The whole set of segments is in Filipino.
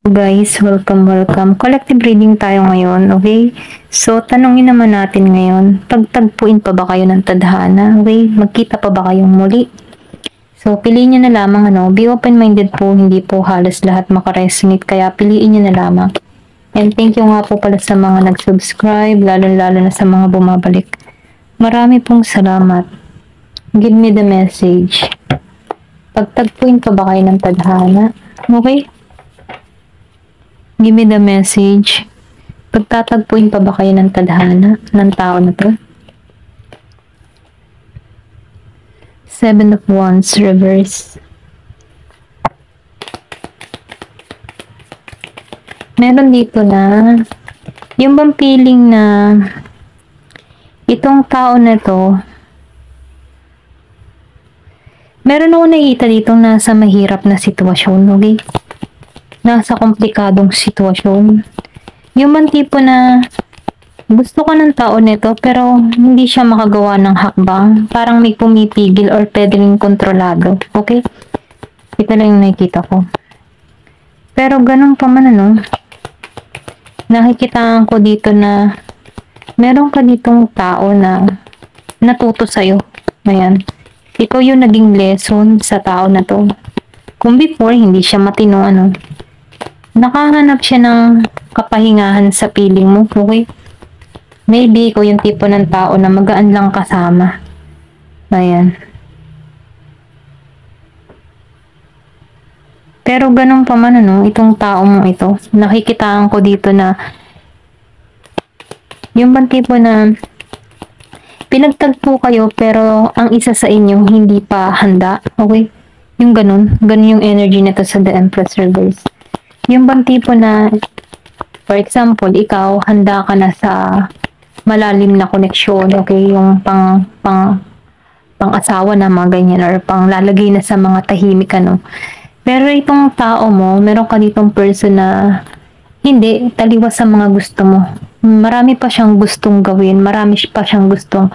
Guys, welcome. Collective reading tayo ngayon, okay? So, tanungin naman natin ngayon, pagtagpuin pa ba kayo ng tadhana? Okay? Magkita pa ba kayong muli? So, piliin nyo na lamang, be open-minded po, hindi po halos lahat makaresonate, kaya piliin nyo na lamang. And thank you nga po pala sa mga nag-subscribe, lalo-lalo na sa mga bumabalik. Marami pong salamat. Give me the message. Pagtagpuin pa ba kayo ng tadhana? Okay? Give me the message. Pagtatagpuin pa ba kayo ng tadhana ng tao na to? 7 of Wands reverse. Meron dito na yung bang feeling na itong tao na to, meron ako nakita dito nasa mahirap na sitwasyon, okay? Nasa komplikadong sitwasyon. Yung man tipo na gusto ko ng tao nito pero hindi siya makagawa ng hakbang. Parang may pumipigil or pwedeng kontrolado. Okay? Ito lang yung nakikita ko. Pero ganun pa man nakikitaan ko dito na meron ka ditong tao na natuto sa'yo. Ayan. Ikaw yung naging lesson sa tao na to. Kung before, hindi siya matino, nakahanap siya ng kapahingahan sa piling mo, okay? Maybe ikaw yung tipo ng tao na magaan lang kasama. Ayan. Pero ganun pa man, itong tao mo ito, nakikitaan ko dito na yung bang tipo na pinagtagpo kayo pero ang isa sa inyo hindi pa handa, okay? Yung ganun yung energy nito sa The Empress reverse. Yung bang tipo na, for example, ikaw, handa ka na sa malalim na koneksyon, okay? Yung pang-asawa na mga ganyan, or pang lalagay na sa mga tahimik, Pero itong tao mo, meron ka ditong person na hindi, taliwas sa mga gusto mo. Marami pa siyang gustong gawin, marami pa siyang gustong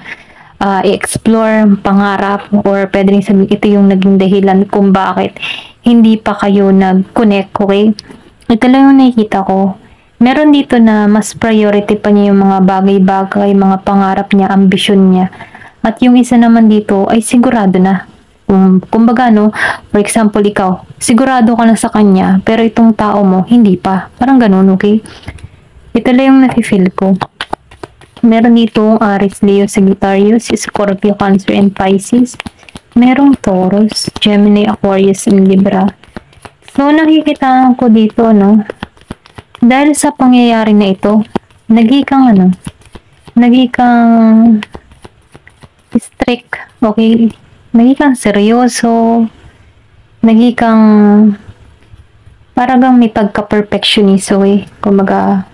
i-explore, pangarap, or pwede rin sabihin, ito yung naging dahilan kung bakit hindi pa kayo nag-connect, okay? Ito lang yung nakikita ko. Meron dito na mas priority pa niya yung mga bagay-bagay, mga pangarap niya, ambisyon niya. At yung isa naman dito ay sigurado na. Kumbaga, for example, ikaw, sigurado ka na sa kanya, pero itong tao mo, hindi pa. Parang ganun, okay? Ito lang yung nafe-feel ko. Meron dito Aries, Leo, Sagittarius, Scorpio, Cancer, and Pisces. Merong Taurus, Gemini, Aquarius, and Libra. So, nakikita ko dito, dahil sa pangyayari na ito, nagikang strict, okay? Nagikang seryoso, nagikang parang may pagka-perfectionist, okay? Kumaga,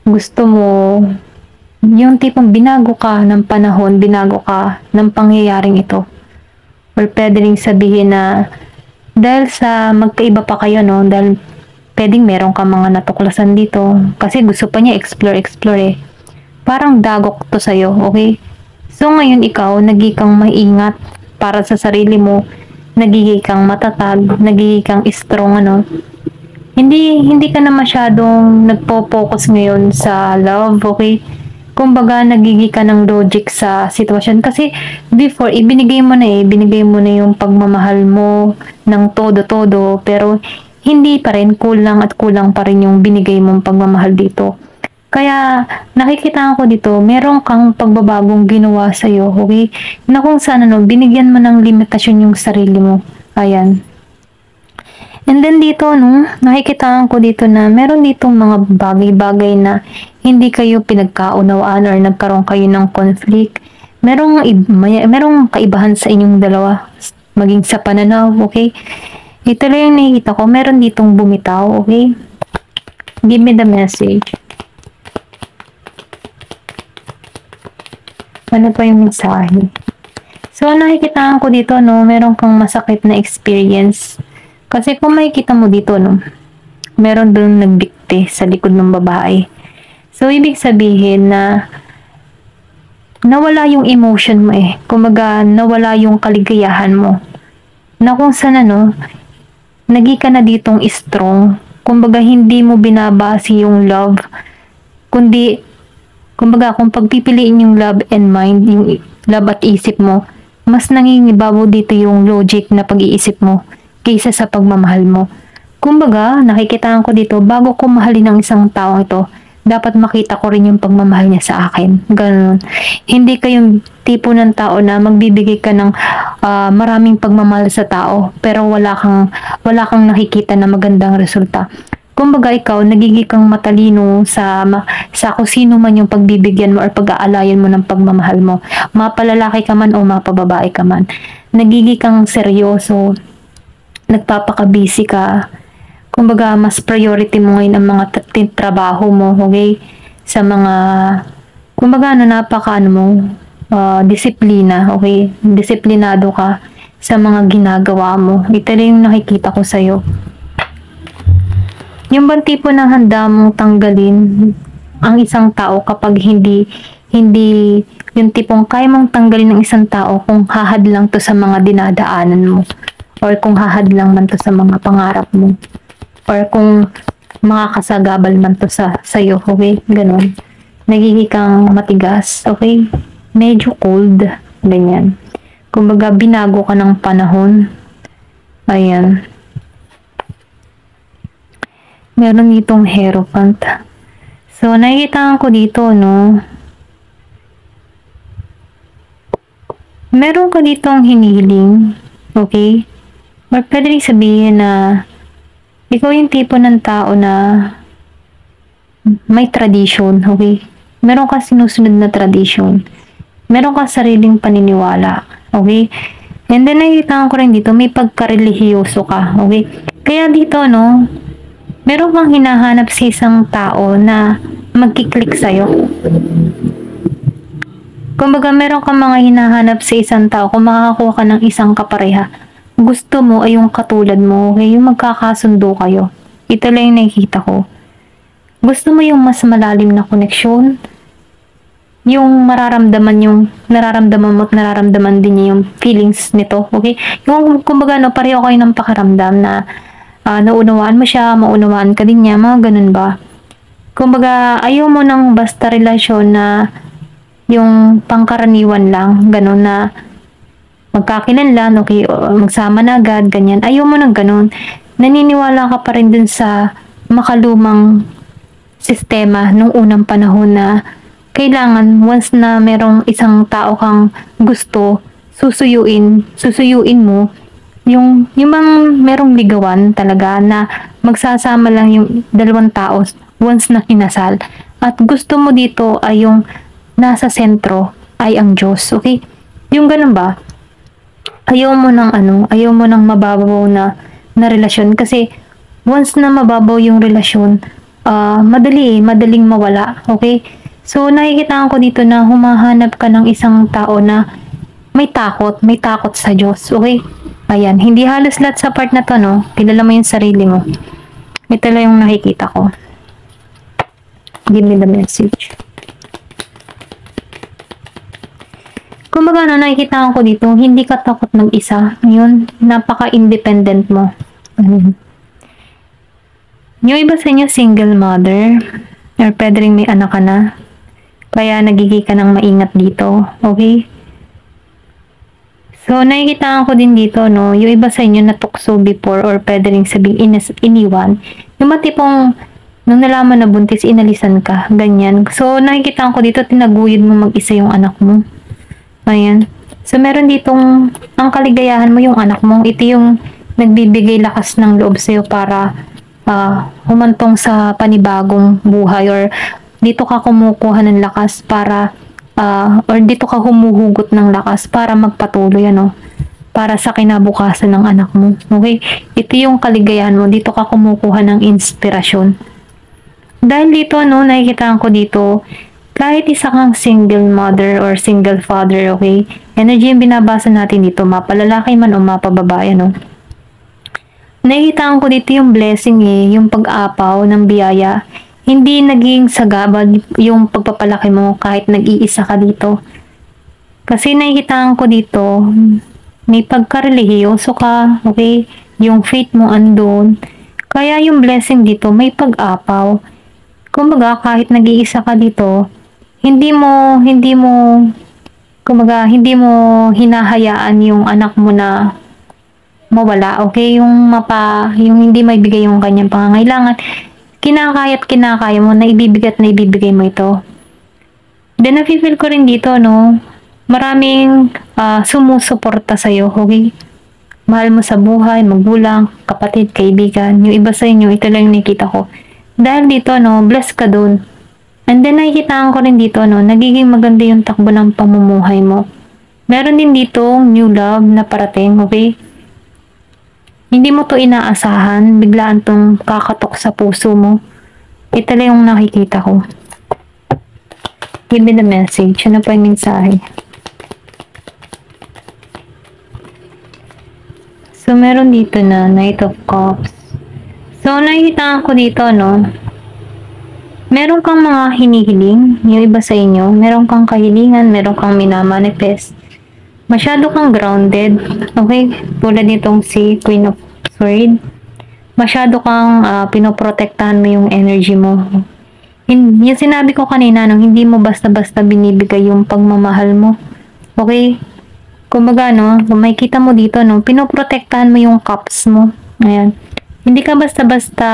gusto mo, yung tipong binago ka ng panahon, binago ka ng pangyayaring ito. Or pwede rin sabihin na dahil sa magkaiba pa kayo, dahil pwedeng meron ka mga natuklasan dito kasi gusto pa niya explore parang dagok to sa'yo, okay? So ngayon ikaw nagiging maingat para sa sarili mo, nagiging kang matatag, nagiging kang strong, hindi ka na masyadong nagpo-focus ngayon sa love, okay? Kumbaga, nagiging ka ng logic sa sitwasyon. Kasi, before, binigay mo na yung pagmamahal mo ng todo-todo, pero hindi pa rin, kulang pa rin yung binigay mong pagmamahal dito. Kaya, nakikita ko dito, meron kang pagbabagong ginawa sa'yo, okay? Na kung saan, binigyan mo ng limitasyon yung sarili mo. Ayan. And then dito, nakikita ko dito na meron ditong mga bagay-bagay na hindi kayo pinagkaunawaan or nagkaroon kayo ng conflict. Merong kaibahan sa inyong dalawa, maging sa pananaw, okay? Ito lang yung nakikita ko. Meron ditong bumitaw, okay? Give me the message. Ano pa yung mensahe? So, nakikita ko dito, meron kang masakit na experience. Kasi kung makikita mo dito, meron doon nagbikti sa likod ng babae. So, ibig sabihin na nawala yung emotion mo Kumaga, nawala yung kaligayahan mo. Na kung saan naging ka na ditong strong, Kumbaga, hindi mo binabase yung love, kundi, kumbaga, kung pagpipiliin yung love and mind, yung love at isip mo, mas nangingibabaw dito yung logic na pag-iisip mo kaysa sa pagmamahal mo. Kumbaga, nakikitaan ko dito, bago ko mahalin ang isang taong ito, dapat makita ko rin yung pagmamahal niya sa akin. Ganun. Hindi kayong tipo ng tao na magbibigay ka ng maraming pagmamahal sa tao, pero wala kang nakikita na magandang resulta. Kumbaga, ikaw, nagiging kang matalino sa kung sino man yung pagbibigyan mo or pag-aalayan mo ng pagmamahal mo. Mapalalaki ka man o mapababae ka man. Nagiging kang seryoso, nagpapaka-busy ka. Kumbaga, mas priority mo ngayon ang mga trabaho mo, okay? Sa mga, kumbaga, disiplina, okay? Disiplinado ka sa mga ginagawa mo. Ito rin yung nakikita ko sa'yo. Yung bang tipo na handa mong tanggalin ang isang tao kapag hindi yung tipong kaya mong tanggalin ng isang tao kung hahad lang to sa mga dinadaanan mo, or kung hahad lang man to sa mga pangarap mo, or kung makakasagabal man to sa'yo, okay? Ganon. Nagiging kang matigas, okay? Medyo cold, ganyan. Kumbaga, binago ka ng panahon. Ayan. Meron ditong Hierophant. So, nakikita ko dito, no? Meron ka ditong hinihiling, okay? Or pwede rin sabihin na ikaw yung tipo ng tao na may tradition, okay? Meron ka sinusunod na tradition. Meron ka sariling paniniwala, okay? And then, nakikita ko rin dito, may pagkarelihiyoso ka, okay? Kaya dito, no, meron kang hinahanap sa isang tao na magkiklik sa'yo. Kumbaga, meron kang mga hinahanap sa isang tao kung makakakuha ka ng isang kapareha. Gusto mo ay yung katulad mo, okay? Yung magkakasundo kayo. Ito lang yung nakikita ko. Gusto mo yung mas malalim na koneksyon, yung nararamdaman mo at nararamdaman din niya yung feelings nito, okay? Yung, kumbaga, no, pareho kayo ng pakaramdam na naunawaan mo siya, maunawaan ka din niya, mga ganun ba? Kumbaga, ayaw mo ng basta relasyon na yung pangkaraniwan lang, ganun na magkakilanlan, okay, magsama na agad, ganyan. Ayaw mo ng ganun. Naniniwala ka pa rin dun sa makalumang sistema nung unang panahon na kailangan once na merong isang tao kang gusto, susuyuin mo, yung bang merong ligawan talaga na magsasama lang yung dalawang tao once na kinasal. At gusto mo dito ay yung nasa sentro ay ang Diyos, okay? Yung ganun ba? Ayaw mo ng mababaw na relasyon, kasi once na mababaw yung relasyon, madaling mawala, okay? So, nakikita ko dito na humahanap ka ng isang tao na may takot sa Diyos, okay? Ayan, hindi halos lahat sa part na to, no? Kilala mo yung sarili mo. Ito lang yung nakikita ko. Give me the message. Kumbaga, nakikita ko dito, hindi ka takot mag-isa. Ngayon, napaka-independent mo. Yung iba sa inyo, single mother, or pwede rin may anak ka na, kaya nagiging ka ng maingat dito, okay? So, nakikita ko din dito, no, yung iba sa inyo natukso before, or pwede rin sabing iniwan. Yung matipong, nung nalaman na buntis, inalisan ka, ganyan. So, nakikita ko dito, tinaguyod mo mag-isa yung anak mo. Ayan. So, meron ditong, ang kaligayahan mo yung anak mo. Ito yung nagbibigay lakas ng loob sa'yo para humantong sa panibagong buhay, or dito ka kumukuha ng lakas para, or dito ka humuhugot ng lakas para magpatuloy, para sa kinabukasan ng anak mo. Okay? Ito yung kaligayahan mo. Dito ka kumukuha ng inspirasyon. Dahil dito, nakikita ko dito, kahit isa kang single mother or single father, okay? Energy yung binabasa natin dito, mapalalaki man o mapababae, Nakikita ko dito yung blessing, yung pag-apaw ng biyaya. Hindi naging sagabal yung pagpapalaki mo kahit nag-iisa ka dito. Kasi nakikita ko dito, may pagkarelihiyoso ka, okay? Yung faith mo andun. Kaya yung blessing dito, may pag-apaw. Kumbaga, kahit nag-iisa ka dito, hindi mo hinahayaan yung anak mo na mawala, okay? Yung hindi maibigay yung kanyang pangangailangan, kinakaya mo, na ibibigay mo ito. Then, nafe-feel ko rin dito, no? Maraming sumusuporta sa'yo, okay? Mahal mo sa buhay, magulang, kapatid, kaibigan. Yung iba sa inyo, ito lang yung nakita ko. Dahil dito, no, bless ka dun. And then, nakikitaan ko rin dito, no, nagiging maganda yung takbo ng pamumuhay mo. Meron din dito new love na parating, okay? Hindi mo to inaasahan, biglaan tong kakatok sa puso mo. Ito lang yung nakikita ko. Give me the message. Ano pa yung mensahe? So, meron dito na Knight of Cups. So, nakikita ko dito, no? Meron kang mga hinihiling, yung iba sa inyo. Meron kang kahilingan, meron kang minamanifest. Masyado kang grounded, okay? Tulad nitong si Queen of Swords. Masyado kang pinoprotektahan mo yung energy mo. Yung sinabi ko kanina, no, hindi mo basta-basta binibigay yung pagmamahal mo. Okay? Kumbaga, no, kung makikita mo dito, no, pinoprotektahan mo yung cups mo. Ayan. Hindi ka basta-basta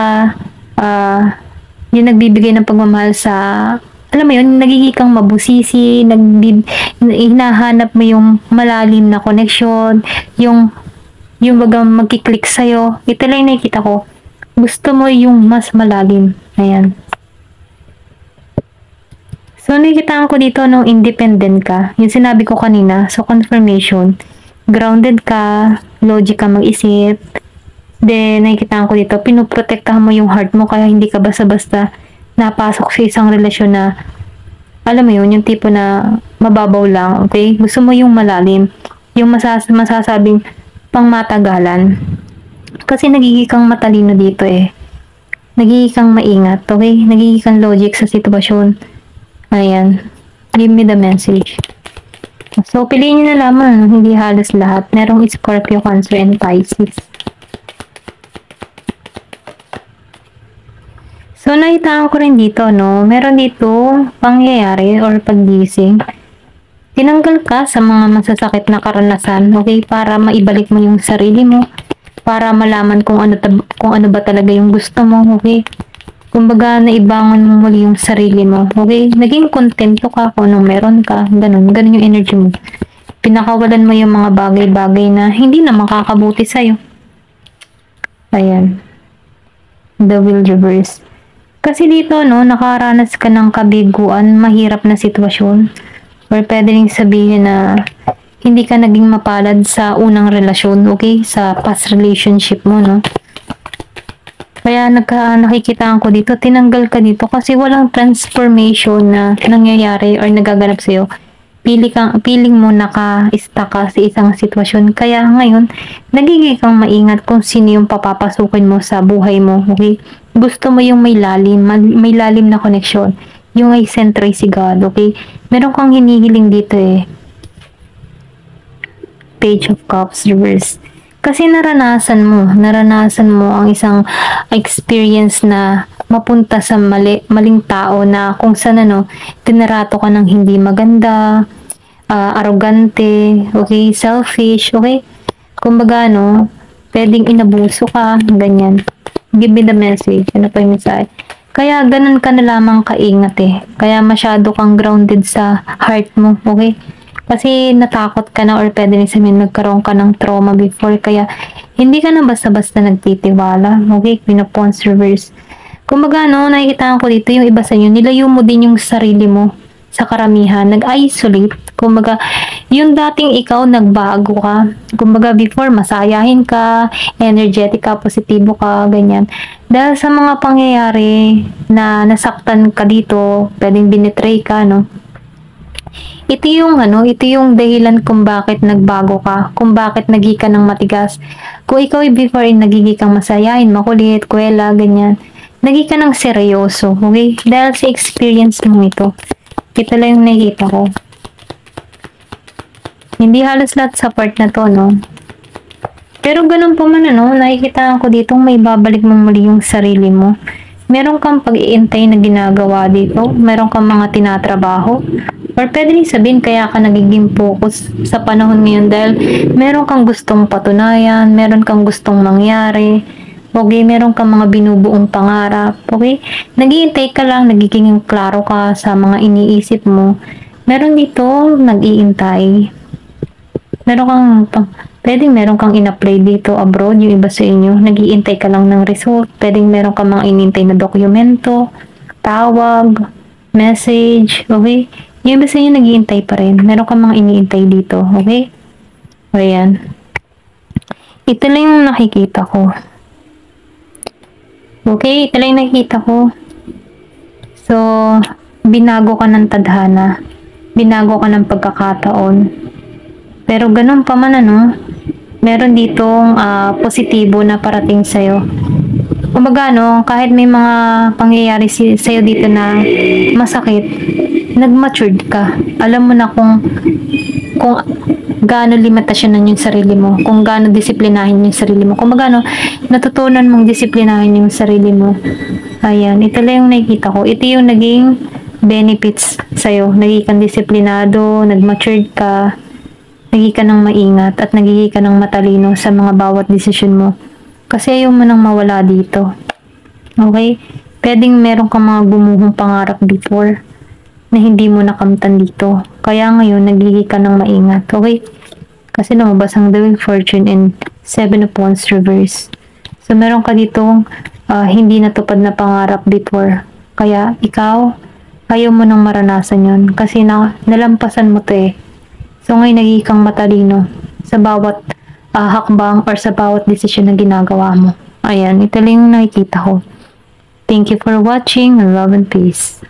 yung nagbibigay ng pagmamahal sa, alam mo yun, nagiging kang mabusisi, hinahanap mo yung malalim na connection, yung bagang magkiklik sa'yo. Ito lang yung nakikita ko. Gusto mo yung mas malalim. Ayan. So, nakikita ko dito nung independent ka. Yung sinabi ko kanina. So, confirmation. Grounded ka. Logic ka mag-isip. Then, nakikita ko dito. Pinoprotektahan mo yung heart mo. Kaya hindi ka basta-basta napasok sa isang relasyon na, alam mo yun, yung tipo na mababaw lang. Okay? Gusto mo yung malalim. Yung masasabing pangmatagalan. Kasi nagiging kang matalino dito eh. Nagiging kang maingat. Okay? Nagiging kang logic sa sitwasyon. Ayan. Give me the message. So, piliin nyo na lamang. Hindi halos lahat. Merong Scorpio, Cancer, and Pisces. So, nakitaan ko rin dito, no? Meron dito pangyayari or paggising. Tinanggal ka sa mga masasakit na karanasan, okay? Para maibalik mo yung sarili mo. Para malaman kung ano ba talaga yung gusto mo, okay? Kumbaga, naibangon mo muli yung sarili mo. Okay? Naging kontento ka kung anong meron ka. Ganun yung energy mo. Pinakawalan mo yung mga bagay-bagay na hindi na makakabuti sa'yo. Ayan. The Will Reverse. Kasi dito, no, nakaranas ka ng kabiguan, mahirap na sitwasyon. Or pwede rin sabihin na hindi ka naging mapalad sa unang relasyon, okay? Sa past relationship mo, no? Kaya nakikita ko dito, tinanggal ka dito kasi walang transformation na nangyayari or nagaganap sa'yo. Piling mo naka-stuck ka sa isang sitwasyon. Kaya ngayon, nagiging kang maingat kung sino yung papapasukin mo sa buhay mo. Okay? Gusto mo yung may lalim na connection. Yung ay central si God. Okay? Meron kang hinihiling dito eh. Page of Cups reverse. Kasi naranasan mo ang isang experience na mapunta sa maling tao na kung saan tinarato ka ng hindi maganda, arrogante, okay, selfish, okay? Kumbaga, pwedeng inabuso ka, ganyan. Give me the message. Ano pa yung mensahe? Kaya ganun ka na lamang kaingat eh. Kaya masyado kang grounded sa heart mo, okay? Kasi natakot ka na or pwede rin sabihin nagkaroon ka ng trauma before. Kaya hindi ka na basta-basta nagtitiwala. Okay? Pinapons reverse. Kumbaga, nakikita ko dito yung iba sa inyo. Nilayo mo din yung sarili mo sa karamihan. Nag-isolate. Kumbaga, yung dating ikaw, nagbago ka. Kumbaga, before, masayahin ka, energetic ka, positibo ka, ganyan. Dahil sa mga pangyayari na nasaktan ka dito, pwedeng binitray ka, ito yung dahilan kung bakit nagbago ka, kung bakit naging ka ng matigas. Kung ikaw before nagiging kang masayahin, makulit, kwela, ganyan, naging ka ng seryoso, okay? Dahil sa experience mo ito. Ito lang yung nakita ko. Hindi halos lahat sa part na to, Pero ganun pa man ano, nakikita ko dito may babalik mo muli yung sarili mo. Meron kang pag-iintay na ginagawa dito, meron kang mga tinatrabaho, or pwede rin sabihin kaya ka nagiging focus sa panahon ngayon dahil meron kang gustong patunayan, meron kang gustong mangyari, okay, meron kang mga binubuong pangarap, okay? Naghihintay ka lang, nagiging klaro ka sa mga iniisip mo. Meron dito, nag-iintay. Meron kang in-apply dito abroad, yung iba sa inyo, nag-iintay ka lang ng result. Pwedeng meron kang mga inintay na dokumento, tawag, message, okay? Yung iba sa inyo, nag-iintay pa rin. Meron kang mga iniintay dito, okay? Ayan. Ito lang yung nakikita ko. Okay, ito lang yung nakikita ko. So, binago ka ng tadhana. Binago ka ng pagkakataon. Pero ganun pa man ano, meron ditong positibo na parating sa'yo. Kumbaga no, kahit may mga pangyayari sa'yo dito na masakit, nag-matured ka. Alam mo na kung gaano limitasyonan yung sarili mo, kung gaano disiplinahin yung sarili mo. Kumbaga no, natutunan mong disiplinahin yung sarili mo. Ayan, ito lang yung nakikita ko. Ito yung naging benefits sa'yo. Naging kang disiplinado, nag-matured ka, naging ka ng maingat at naging ka ng matalino sa mga bawat desisyon mo. Kasi ayaw mo nang mawala dito. Okay? Pwedeng meron kang mga gumuhong pangarap before na hindi mo nakamtan dito. Kaya ngayon, nagiging ka ng maingat. Okay? Kasi lumabas ang The Wheel of Fortune and Seven of Wands reverse. So, meron ka ditong hindi natupad na pangarap before. Kaya, ikaw, ayaw mo nang maranasan yon kasi nalampasan mo to eh. So ngayon nagiging kang matalino sa bawat hakbang or sa bawat desisyon na ginagawa mo. Ayan, ito lang yung nakikita ko. Thank you for watching. Love and peace.